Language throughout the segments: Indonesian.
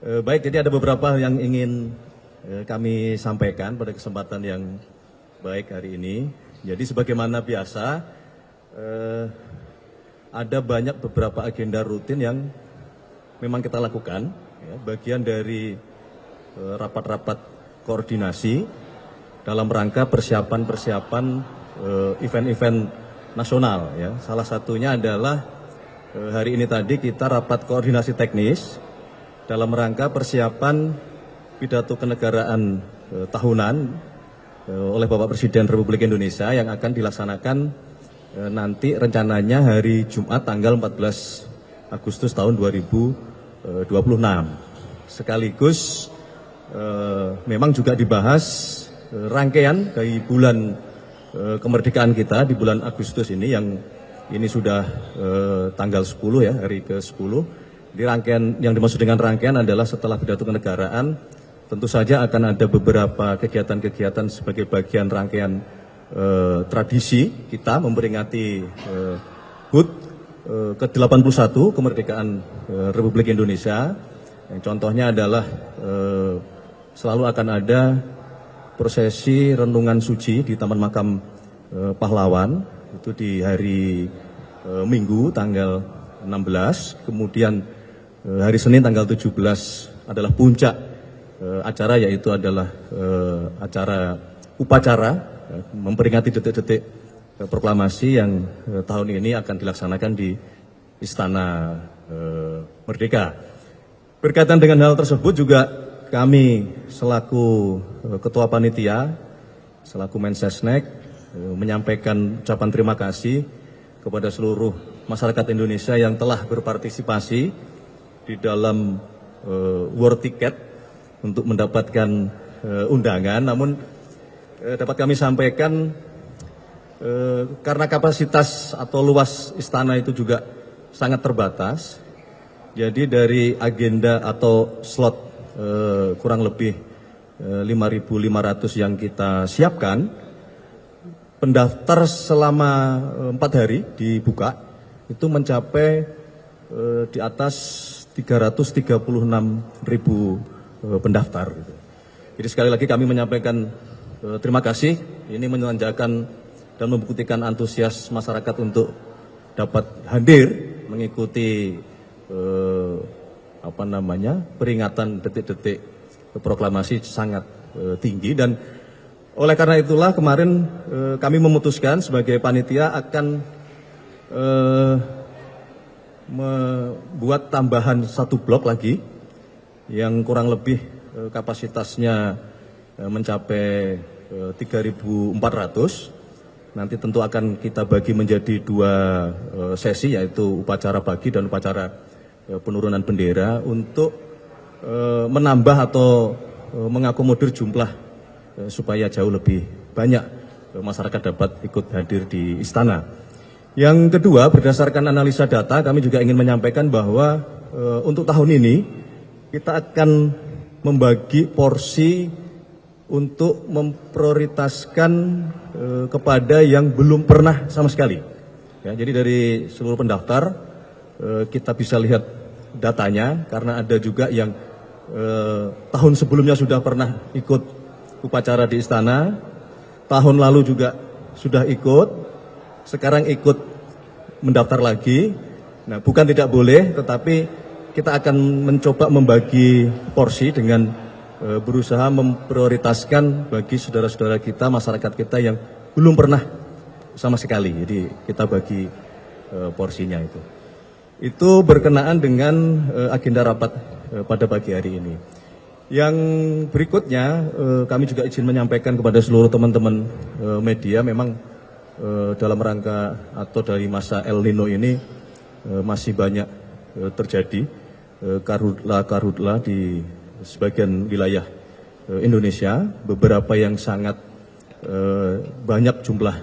Baik, jadi ada beberapa yang ingin kami sampaikan pada kesempatan yang baik hari ini. Jadi sebagaimana biasa, ada banyak beberapa agenda rutin yang memang kita lakukan, ya, bagian dari rapat-rapat koordinasi dalam rangka persiapan-persiapan event-event nasional. Ya. Salah satunya adalah hari ini tadi kita rapat koordinasi teknis dalam rangka persiapan pidato kenegaraan tahunan oleh Bapak Presiden Republik Indonesia yang akan dilaksanakan nanti rencananya hari Jumat tanggal 14 Agustus tahun 2026. Sekaligus memang juga dibahas rangkaian dari bulan kemerdekaan kita di bulan Agustus ini yang ini sudah tanggal 10 ya, hari ke-10. Di rangkaian yang dimaksud dengan rangkaian adalah setelah pidato kenegaraan tentu saja akan ada beberapa kegiatan-kegiatan sebagai bagian rangkaian tradisi kita memperingati HUT ke-81 kemerdekaan Republik Indonesia. Yang contohnya adalah selalu akan ada prosesi renungan suci di Taman Makam Pahlawan itu di hari Minggu tanggal 16, kemudian hari Senin tanggal 17 adalah puncak acara, yaitu adalah acara upacara memperingati detik-detik proklamasi yang tahun ini akan dilaksanakan di Istana Merdeka. Berkaitan dengan hal tersebut juga kami selaku Ketua Panitia, selaku Mensesnek menyampaikan ucapan terima kasih kepada seluruh masyarakat Indonesia yang telah berpartisipasi di dalam war ticket untuk mendapatkan undangan. Namun dapat kami sampaikan karena kapasitas atau luas istana itu juga sangat terbatas. Jadi dari agenda atau slot kurang lebih 5.500 yang kita siapkan, pendaftar selama 4 hari dibuka itu mencapai di atas 336.000 pendaftar. Jadi sekali lagi kami menyampaikan terima kasih. Ini menandakan dan membuktikan antusias masyarakat untuk dapat hadir mengikuti peringatan detik-detik proklamasi sangat tinggi. Dan oleh karena itulah kemarin kami memutuskan sebagai panitia akan membuat tambahan 1 blok lagi yang kurang lebih kapasitasnya mencapai 3.400. Nanti tentu akan kita bagi menjadi 2 sesi, yaitu upacara pagi dan upacara penurunan bendera untuk menambah atau mengakomodir jumlah supaya jauh lebih banyak masyarakat dapat ikut hadir di istana. Yang kedua, berdasarkan analisa data, kami juga ingin menyampaikan bahwa untuk tahun ini kita akan membagi porsi untuk memprioritaskan kepada yang belum pernah sama sekali. Ya, jadi dari seluruh pendaftar kita bisa lihat datanya, karena ada juga yang tahun sebelumnya sudah pernah ikut upacara di istana, tahun lalu juga sudah ikut, sekarang ikut mendaftar lagi. Nah, bukan tidak boleh, tetapi kita akan mencoba membagi porsi dengan berusaha memprioritaskan bagi saudara-saudara kita, masyarakat kita yang belum pernah sama sekali. Jadi kita bagi porsinya itu. Itu berkenaan dengan agenda rapat pada pagi hari ini. Yang berikutnya kami juga izin menyampaikan kepada seluruh teman-teman media, memang dalam rangka atau dari masa El Nino ini masih banyak terjadi karhutla di sebagian wilayah Indonesia. Beberapa yang sangat banyak jumlah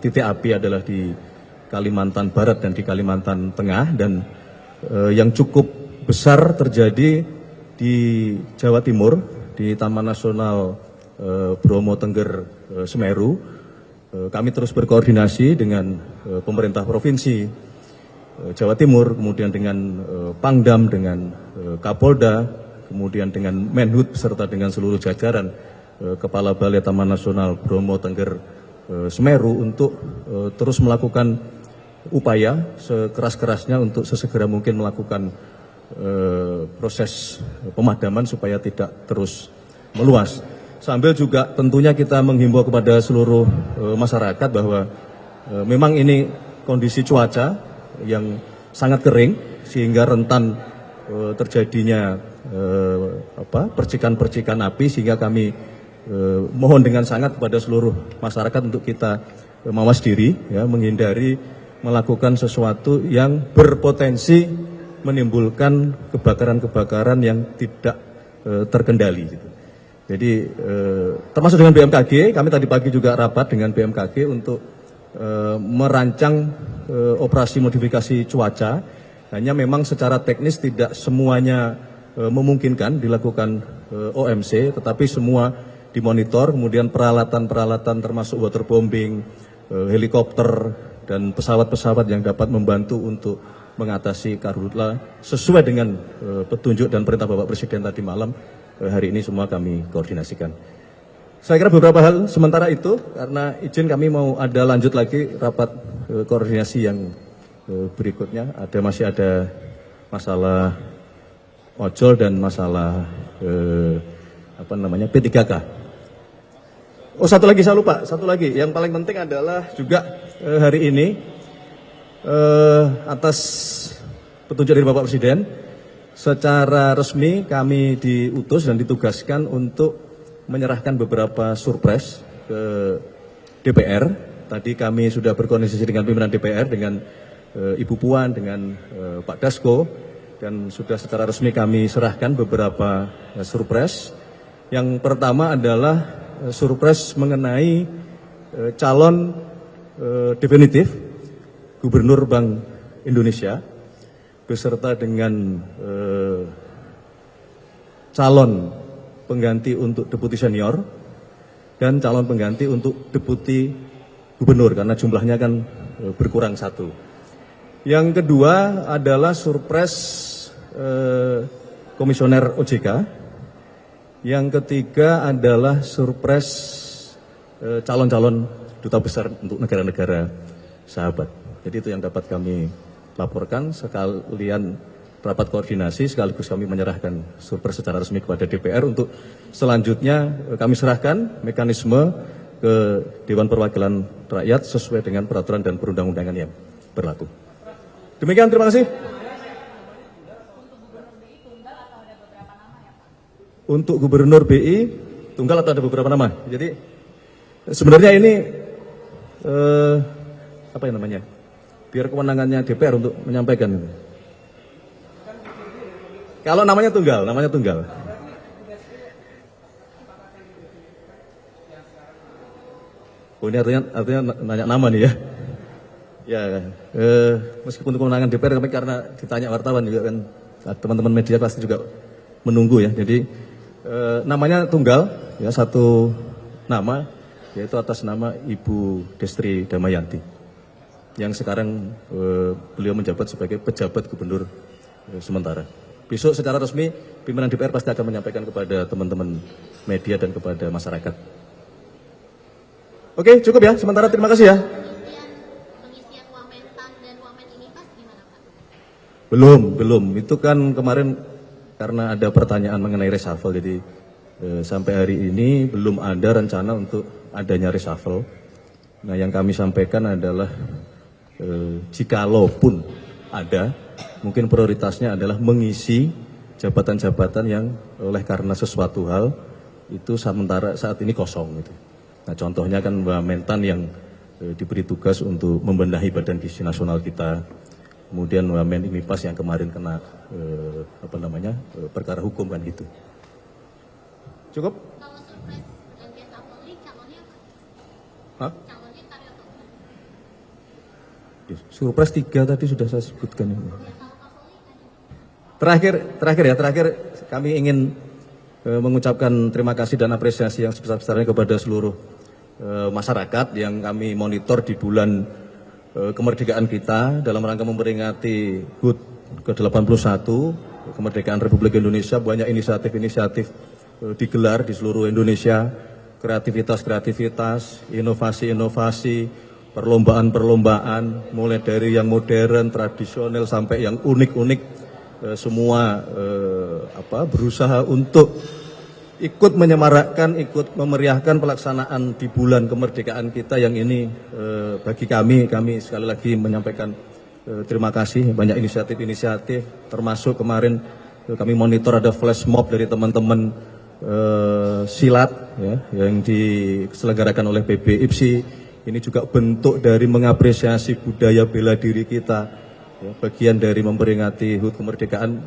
titik api adalah di Kalimantan Barat dan di Kalimantan Tengah, dan yang cukup besar terjadi di Jawa Timur, di Taman Nasional Bromo Tengger Semeru. Kami terus berkoordinasi dengan pemerintah provinsi Jawa Timur, kemudian dengan Pangdam, dengan Kapolda, kemudian dengan Menhub beserta dengan seluruh jajaran Kepala Balai Taman Nasional Bromo Tengger Semeru untuk terus melakukan upaya sekeras-kerasnya untuk sesegera mungkin melakukan proses pemadaman supaya tidak terus meluas. Sambil juga tentunya kita menghimbau kepada seluruh masyarakat bahwa memang ini kondisi cuaca yang sangat kering sehingga rentan terjadinya percikan-percikan api, sehingga kami mohon dengan sangat kepada seluruh masyarakat untuk kita mawas diri, ya, menghindari melakukan sesuatu yang berpotensi menimbulkan kebakaran-kebakaran yang tidak terkendali. Gitu. Jadi termasuk dengan BMKG, kami tadi pagi juga rapat dengan BMKG untuk merancang operasi modifikasi cuaca. Hanya memang secara teknis tidak semuanya memungkinkan dilakukan OMC, tetapi semua dimonitor, kemudian peralatan-peralatan termasuk waterbombing, helikopter, dan pesawat-pesawat yang dapat membantu untuk mengatasi karhutla sesuai dengan petunjuk dan perintah Bapak Presiden tadi malam, hari ini semua kami koordinasikan. Saya kira beberapa hal sementara itu, karena izin kami mau ada lanjut lagi rapat koordinasi yang berikutnya. Masih ada masalah ojol dan masalah P3K. Oh, satu lagi saya lupa, satu lagi yang paling penting adalah juga hari ini atas petunjuk dari Bapak Presiden, secara resmi kami diutus dan ditugaskan untuk menyerahkan beberapa surprise ke DPR. Tadi kami sudah berkoordinasi dengan pimpinan DPR, dengan Ibu Puan, dengan Pak Dasko, dan sudah secara resmi kami serahkan beberapa surprise. Yang pertama adalah surprise mengenai calon definitif Gubernur Bank Indonesia beserta dengan calon pengganti untuk deputi senior dan calon pengganti untuk deputi gubernur, karena jumlahnya kan berkurang satu. Yang kedua adalah surprise komisioner OJK. Yang ketiga adalah surprise calon-calon duta besar untuk negara-negara sahabat. Jadi itu yang dapat kami laporkan, sekalian rapat koordinasi sekaligus kami menyerahkan surprise secara resmi kepada DPR untuk selanjutnya kami serahkan mekanisme ke Dewan Perwakilan Rakyat sesuai dengan peraturan dan perundang-undangan yang berlaku. Demikian, terima kasih. Untuk Gubernur BI tunggal atau ada beberapa nama? Jadi sebenarnya ini biar kewenangannya DPR untuk menyampaikan. Kalau namanya tunggal, Oh, ini artinya nanya nama nih ya. Ya, meskipun kewenangan DPR, tapi karena ditanya wartawan juga kan, teman-teman media pasti juga menunggu ya. Jadi namanya tunggal, ya, satu nama, yaitu atas nama Ibu Destri Damayanti, yang sekarang beliau menjabat sebagai pejabat gubernur sementara. Besok secara resmi pimpinan DPR pasti akan menyampaikan kepada teman-teman media dan kepada masyarakat. Oke, cukup ya. Sementara terima kasih ya. Pengisian Wamentan dan Wamen ini pas gimana, Pak? Belum. Itu kan kemarin karena ada pertanyaan mengenai reshuffle, jadi sampai hari ini belum ada rencana untuk adanya reshuffle. Nah, yang kami sampaikan adalah jikalaupun ada, mungkin prioritasnya adalah mengisi jabatan-jabatan yang oleh karena sesuatu hal itu sementara saat ini kosong gitu. Nah, contohnya kan Mbak Mentan yang diberi tugas untuk membenahi Badan Gizi Nasional kita, kemudian Mbak Menimipas yang kemarin kena perkara hukum kan gitu. Cukup? Kalau surprise gantian Kapolri, calonnya apa? Hah? Calonnya Karyoto. Surprise 3 tadi sudah saya sebutkan. Kalau Kapolri kan? Terakhir kami ingin mengucapkan terima kasih dan apresiasi yang sebesar-besarnya kepada seluruh masyarakat yang kami monitor di bulan kemerdekaan kita dalam rangka memperingati HUT ke-81 kemerdekaan Republik Indonesia, banyak inisiatif-inisiatif digelar di seluruh Indonesia, kreativitas-kreativitas, inovasi-inovasi, perlombaan-perlombaan, mulai dari yang modern, tradisional sampai yang unik-unik, semua berusaha untuk ikut menyemarakkan, ikut memeriahkan pelaksanaan di bulan kemerdekaan kita yang ini. Bagi kami sekali lagi menyampaikan terima kasih, banyak inisiatif-inisiatif, termasuk kemarin kami monitor ada flash mob dari teman-teman silat ya, yang diselenggarakan oleh PB IPSI. Ini juga bentuk dari mengapresiasi budaya bela diri kita, ya, bagian dari memperingati HUT kemerdekaan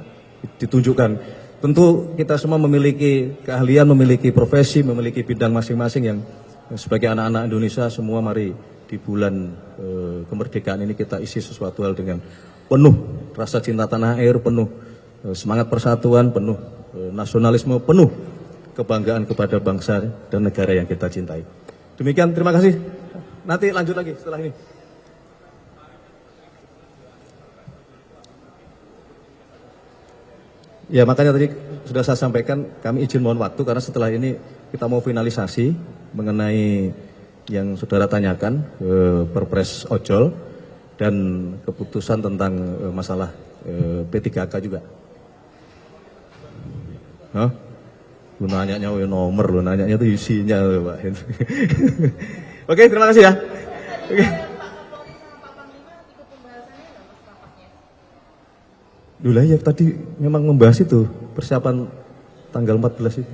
ditunjukkan. Tentu kita semua memiliki keahlian, memiliki profesi, memiliki bidang masing-masing yang sebagai anak-anak Indonesia semua mari di bulan kemerdekaan ini kita isi sesuatu hal dengan penuh rasa cinta tanah air, penuh semangat persatuan, penuh nasionalisme, penuh kebanggaan kepada bangsa dan negara yang kita cintai. Demikian, terima kasih. Nanti lanjut lagi setelah ini. Ya, makanya tadi sudah saya sampaikan, kami izin mohon waktu karena setelah ini kita mau finalisasi mengenai yang saudara tanyakan, Perpres ojol dan keputusan tentang masalah P3K juga. Hah? Lu nanyanya nomor, lu nanyanya itu isinya, Pak. Oke, terima kasih ya. Oke. Dulu ya tadi memang membahas itu persiapan tanggal 14 itu.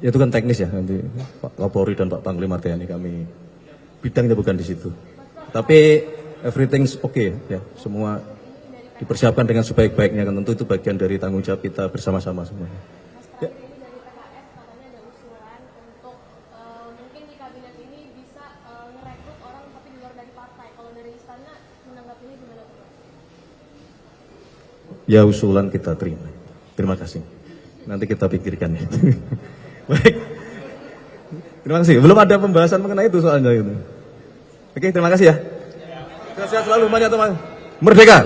Ya, itu kan teknis ya, nanti Pak Kapolri dan Pak Panglima TNI kami bidangnya bukan di situ. Tapi everything's okay ya, semua dipersiapkan dengan sebaik-baiknya kan, tentu itu bagian dari tanggung jawab kita bersama-sama semuanya. Ya. Ya, usulan kita terima. Terima kasih. Nanti kita pikirkan ya. Baik. Terima kasih. Belum ada pembahasan mengenai itu soalnya gitu. Oke, terima kasih ya. Sehat selalu, banyak teman. Merdeka.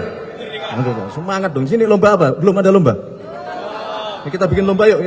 Merdeka. Semangat dong. Sini lomba apa? Belum ada lomba. Ya, kita bikin lomba yuk.